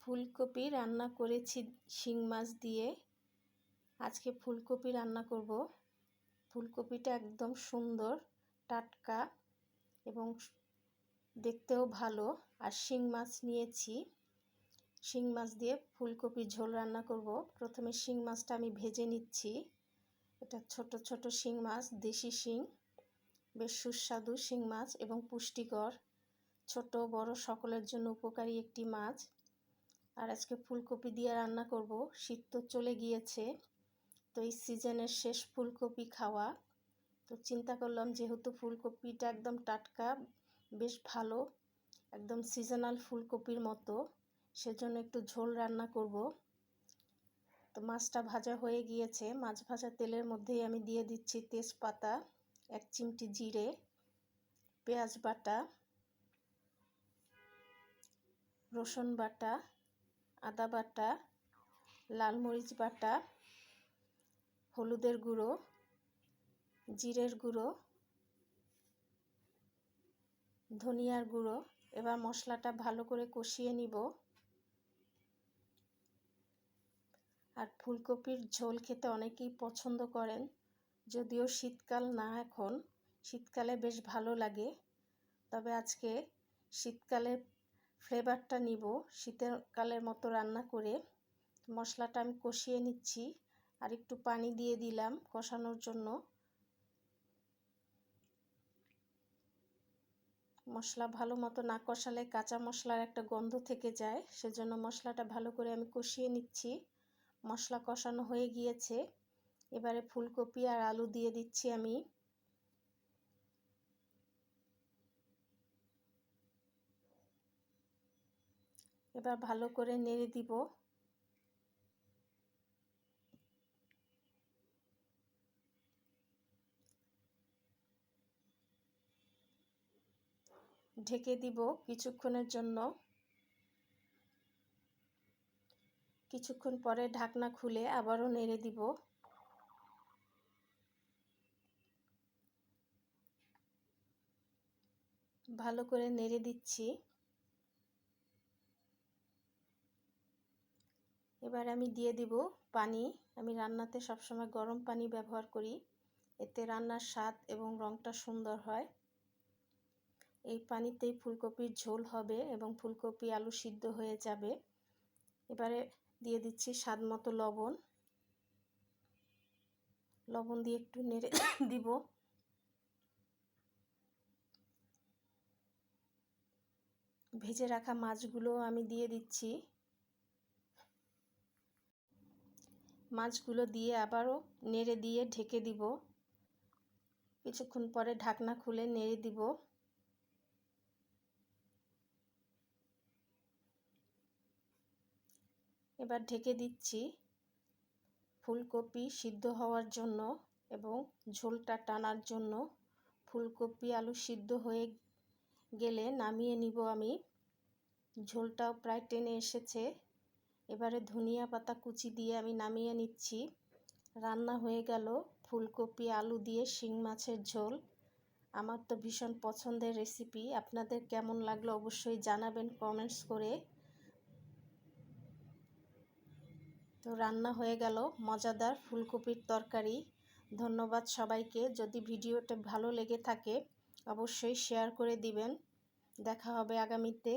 ফুলকপি রান্না করেছি শিং মাছ দিয়ে। আজকে ফুলকপি রান্না করব। ফুলকপিটা একদম সুন্দর, টাটকা এবং দেখতেও ভালো। আর শিং মাছ নিয়েছি, শিং মাছ দিয়ে ফুলকপির ঝোল রান্না করব। প্রথমে শিং মাছটা আমি ভেজে নিচ্ছি। এটা ছোট ছোট শিং মাছ, দেশি শিং, বেশ সুস্বাদু শিং মাছ এবং পুষ্টিকর, ছোট বড় সকলের জন্য উপকারী একটি মাছ। আর আজকে ফুলকপি দিয়ে রান্না করব। শীত তো চলে গিয়েছে, তো এই সিজনের শেষ ফুলকপি খাওয়া, তো চিন্তা করলাম যেহেতু ফুলকপিটা একদম টাটকা, বেশ ভালো, একদম সিজনাল ফুলকপির মতো, সেজন্য একটু ঝোল রান্না করব। তো মাছটা ভাজা হয়ে গিয়েছে। মাছ ভাজা তেলের মধ্যেই আমি দিয়ে দিচ্ছি তেজপাতা, 1 চিমটি জিরে, পেঁয়াজ বাটা, রসুন বাটা, আদা বাটা, লাল মরিচ বাটা, হলুদের গুঁড়ো, জিরের গুঁড়ো, ধনিয়ার গুঁড়ো। এবার মশলাটা ভালো করে কষিয়ে নিব। আর ফুলকপির ঝোল খেতে অনেকেই পছন্দ করেন, যদিও শীতকাল না, এখন শীতকালে বেশ ভালো লাগে। তবে আজকে শীতকালের ফ্লেভারটা নিব, শীতের কালের মতো রান্না করে। মশলাটা আমি কষিয়ে নিচ্ছি, আর একটু পানি দিয়ে দিলাম কষানোর জন্য। মশলা ভালো মতো না কষালে কাঁচা মশলার একটা গন্ধ থেকে যায়, সেজন্য মশলাটা ভালো করে আমি কষিয়ে নিচ্ছি। মশলা কষানো হয়ে গিয়েছে, এবারে ফুলকপি আর আলু দিয়ে দিচ্ছি আমি। এবার ভালো করে নেড়ে দিব। ঢেকে দিব কিছুক্ষণের জন্য। কিছুক্ষণ পরে ঢাকনা খুলে আবারও নেড়ে দিব। ভালো করে নেড়ে দিচ্ছি। এবার আমি দিয়ে দিব পানি। আমি রান্নাতে সবসময় গরম পানি ব্যবহার করি, এতে রান্নার স্বাদ এবং রঙটা সুন্দর হয়। এই পানিতেই ফুলকপির ঝোল হবে এবং ফুলকপি আলু সিদ্ধ হয়ে যাবে। এবারে দিয়ে দিচ্ছি স্বাদ মতো লবণ। লবণ দিয়ে একটু নেড়ে দিব। ভেজে রাখা মাছগুলো আমি দিয়ে দিচ্ছি। মাছগুলো দিয়ে আবারও নেড়ে দিয়ে ঢেকে দিব। কিছুক্ষণ পরে ঢাকনা খুলে নেড়ে দিব। এবার ঢেকে দিচ্ছি ফুলকপি সিদ্ধ হওয়ার জন্য এবং ঝোলটা টানার জন্য। ফুলকপি আলু সিদ্ধ হয়ে গেলে নামিয়ে নিব আমি। ঝোলটাও প্রায় টেনে এসেছে। এবারে ধনিয়া পাতা কুচি দিয়ে আমি নামিয়ে নিচ্ছি। রান্না হয়ে গেল ফুলকপি আলু দিয়ে শিং মাছের ঝোল। আমার তো ভীষণ পছন্দের রেসিপি। আপনাদের কেমন লাগলো অবশ্যই জানাবেন কমেন্টস করে। তো রান্না হয়ে গেল মজাদার ফুলকপির তরকারি। ধন্যবাদ সবাইকে। যদি ভিডিওটা ভালো লেগে থাকে অবশ্যই শেয়ার করে দিবেন। দেখা হবে আগামীতে।